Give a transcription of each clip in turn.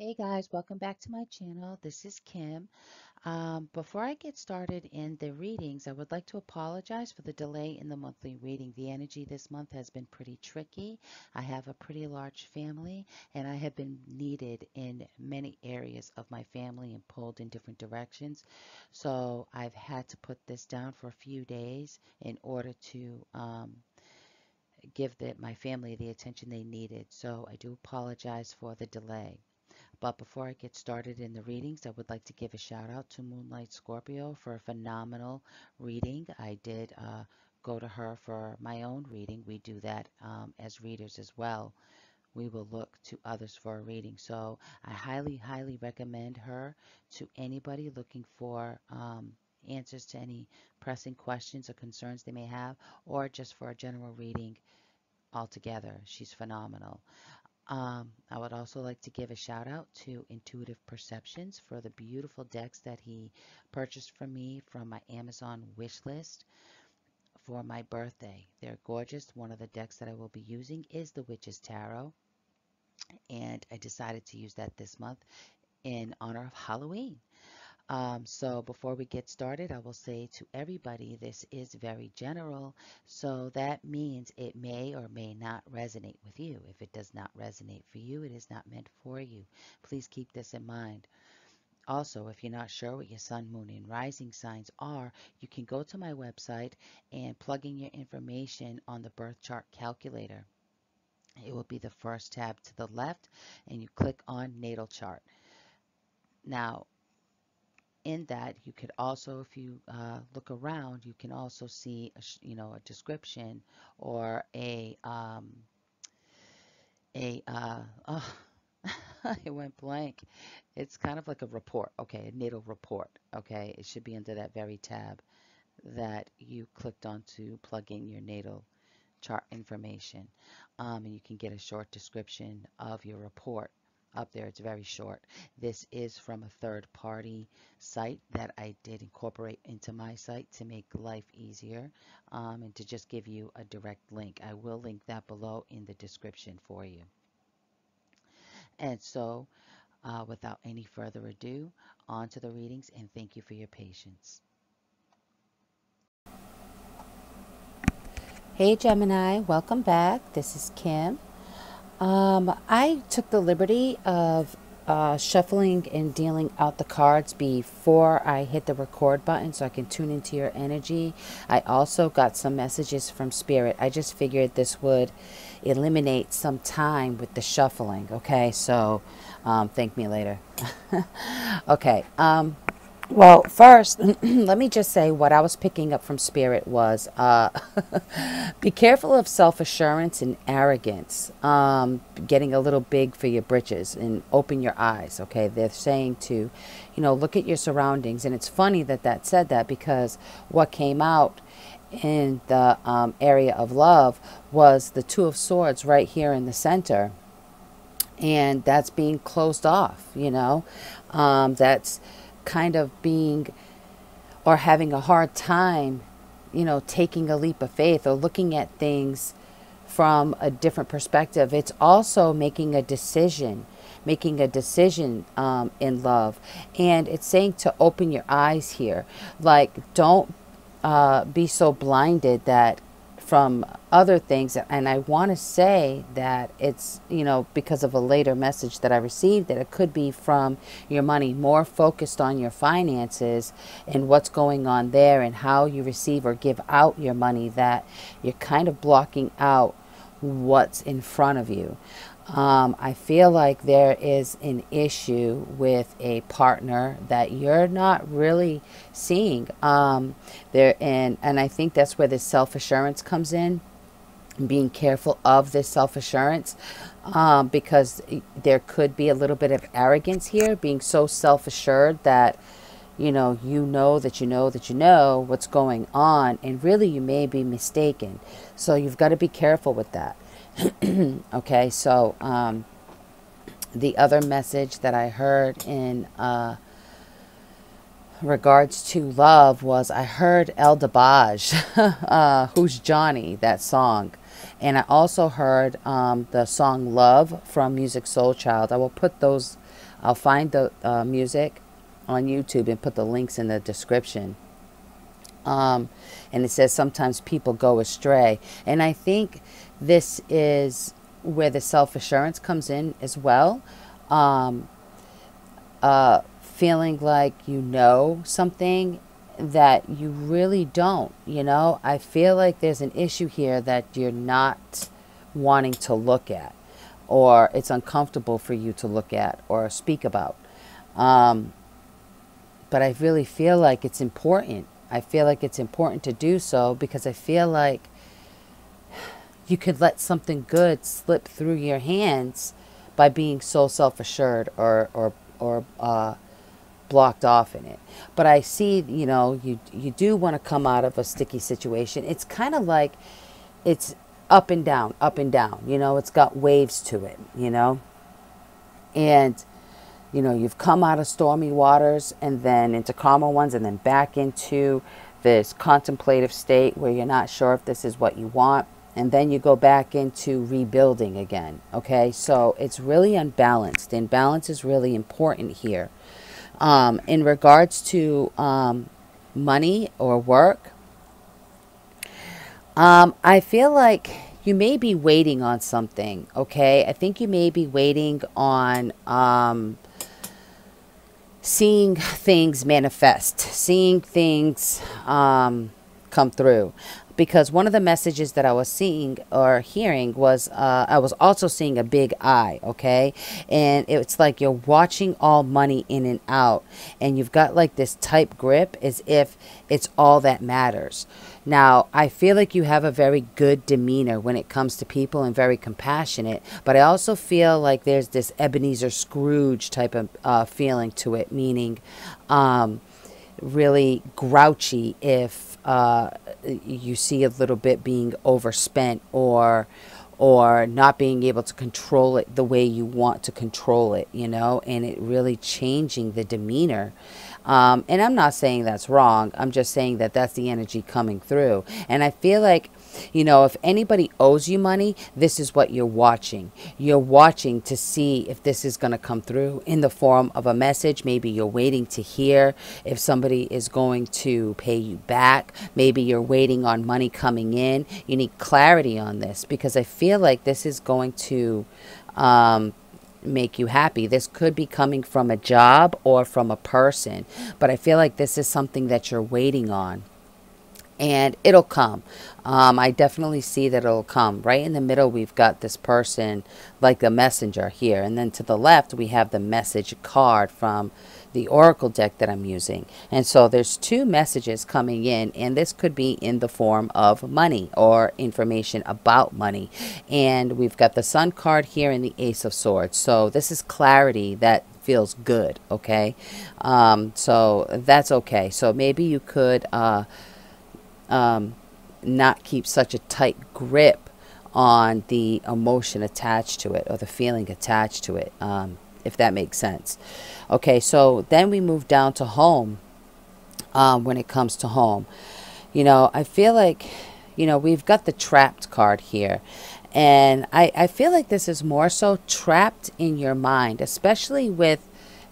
Hey guys, welcome back to my channel. This is Kim. Before I get started in the readings, I would like to apologize for the delay in the monthly reading. The energy this month has been pretty tricky. I have a pretty large family and I have been needed in many areas of my family and pulled in different directions. So I've had to put this down for a few days in order to give my family the attention they needed. So I do apologize for the delay. But before I get started in the readings, I would like to give a shout out to Moonlight Scorpio for a phenomenal reading. I did go to her for my own reading. We do that as readers as well. We will look to others for a reading. So I highly, highly recommend her to anybody looking for answers to any pressing questions or concerns they may have, or just for a general reading altogether. She's phenomenal. I would also like to give a shout out to Intuitive Perceptions for the beautiful decks that he purchased from me from my Amazon wish list for my birthday. They're gorgeous. One of the decks that I will be using is the Witch's Tarot, and I decided to use that this month in honor of Halloween. So before we get started, I will say to everybody, this is very general. So that means it may or may not resonate with you. If it does not resonate for you, it is not meant for you. Please keep this in mind. Also, if you're not sure what your sun, moon, and rising signs are, you can go to my website and plug in your information on the birth chart calculator. It will be the first tab to the left, and you click on Natal Chart. Now, in that you could also, if you look around, you can also see a description or oh, it went blank. It's kind of like a report. Okay, a natal report. Okay, it should be under that very tab that you clicked on to plug in your natal chart information. And you can get a short description of your report up there. It's very short. This is from a third party site that I did incorporate into my site to make life easier, and to just give you a direct link. I will link that below in the description for you. And so, without any further ado, on to the readings, and thank you for your patience. Hey Gemini, welcome back. This is Kim. I took the liberty of shuffling and dealing out the cards before I hit the record button so I can tune into your energy. I also got some messages from Spirit. I just figured this would eliminate some time with the shuffling. Okay, so thank me later. Okay. Well, first, let me just say what I was picking up from Spirit was be careful of self-assurance and arrogance, getting a little big for your britches, and open your eyes, okay? They're saying to, look at your surroundings. And it's funny that that said that, because what came out in the area of love was the Two of Swords right here in the center. And that's being closed off, that's kind of being, or having a hard time, taking a leap of faith or looking at things from a different perspective. It's also making a decision in love. And it's saying to open your eyes here. Like, don't be so blinded that from other things. And I want to say that it's, because of a later message that I received, that it could be from your money, more focused on your finances and what's going on there and how you receive or give out your money, that you're kind of blocking out what's in front of you. I feel like there is an issue with a partner that you're not really seeing there, and I think that's where this self-assurance comes in. Being careful of this self-assurance, because there could be a little bit of arrogance here, being so self-assured that you know what's going on, and really you may be mistaken. So you've got to be careful with that. Okay, so the other message that I heard in regards to love was, I heard El Debarge, Who's Johnny, that song. And I also heard the song Love from Musiq SoulChild. I will put those I'll find the music on YouTube and put the links in the description. And it says sometimes people go astray. And I think this is where the self-assurance comes in as well. Feeling like you know something that you really don't, you know. I feel like there's an issue here that you're not wanting to look at, or it's uncomfortable for you to look at or speak about. But I really feel like it's important. I feel like it's important to do so because I feel like you could let something good slip through your hands by being so self-assured or blocked off in it. But I see, you know, you do want to come out of a sticky situation. It's kind of like it's up and down, you know, it's got waves to it, you know. And, you know, you've come out of stormy waters and then into calmer ones and then back into this contemplative state where you're not sure if this is what you want. And then you go back into rebuilding again. Okay, so it's really unbalanced, and balance is really important here. In regards to money or work, I feel like you may be waiting on something, okay? I think you may be waiting on seeing things manifest, seeing things come through. Because one of the messages that I was seeing or hearing was, I was also seeing a big eye, okay? And it's like you're watching all money in and out. And you've got like this tight grip as if it's all that matters. Now, I feel like you have a very good demeanor when it comes to people and very compassionate. But I also feel like there's this Ebenezer Scrooge type of feeling to it. Meaning really grouchy if you see a little bit being overspent or not being able to control it the way you want to control it, you know, and it really changing the demeanor. And I'm not saying that's wrong. I'm just saying that that's the energy coming through. And I feel like, you know, if anybody owes you money, this is what you're watching. You're watching to see if this is going to come through in the form of a message. Maybe you're waiting to hear if somebody is going to pay you back. Maybe you're waiting on money coming in. You need clarity on this because I feel like this is going to make you happy. This could be coming from a job or from a person, but I feel like this is something that you're waiting on. And it'll come. I definitely see that it'll come. Right in the middle, we've got this person like the messenger here. And then to the left, we have the message card from the oracle deck that I'm using. And so there's two messages coming in. And this could be in the form of money or information about money. And we've got the sun card here and the ace of swords. So this is clarity that feels good. Okay. So that's okay. So maybe you could not keep such a tight grip on the emotion attached to it or the feeling attached to it, if that makes sense. Okay, so then we move down to home. When it comes to home, you know, I feel like, you know, we've got the trapped card here. And I feel like this is more so trapped in your mind, especially with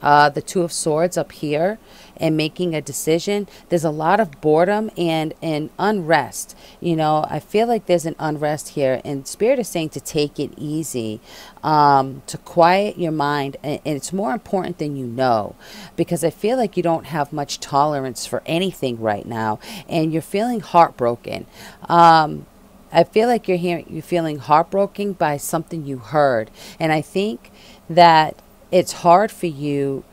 the Two of Swords up here and making a decision. There's a lot of boredom and unrest. You know, I feel like there's an unrest here, and Spirit is saying to take it easy, to quiet your mind, and it's more important than you know, because I feel like you don't have much tolerance for anything right now, and you're feeling heartbroken. I feel like you're feeling heartbroken by something you heard, and I think that it's hard for you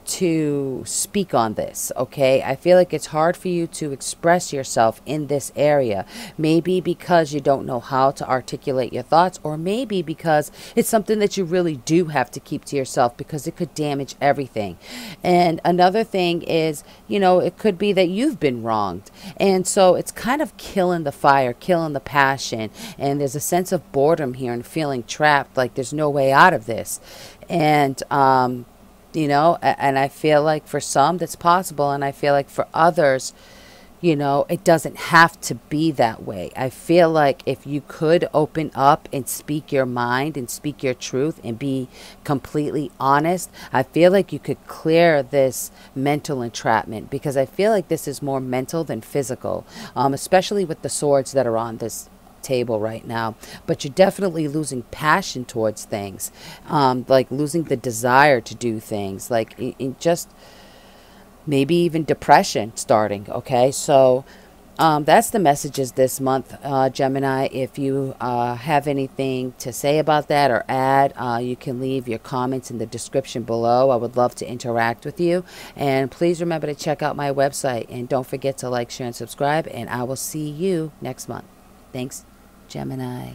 to speak on this, okay? I feel like it's hard for you to express yourself in this area. Maybe because you don't know how to articulate your thoughts, or maybe because it's something that you really do have to keep to yourself because it could damage everything. And another thing is, you know, it could be that you've been wronged. And so it's kind of killing the fire, killing the passion. And there's a sense of boredom here and feeling trapped, like there's no way out of this. And, you know, and I feel like for some that's possible, and I feel like for others, You know, it doesn't have to be that way. I feel like if you could open up and speak your mind and speak your truth and be completely honest, I feel like you could clear this mental entrapment, because I feel like this is more mental than physical, especially with the swords that are on this table right now. But you're definitely losing passion towards things, like losing the desire to do things, like in just maybe even depression starting. Okay, so that's the messages this month, Gemini. If you have anything to say about that or add, you can leave your comments in the description below. I would love to interact with you. And please remember to check out my website. And don't forget to like, share, and subscribe. And I will see you next month. Thanks, Gemini.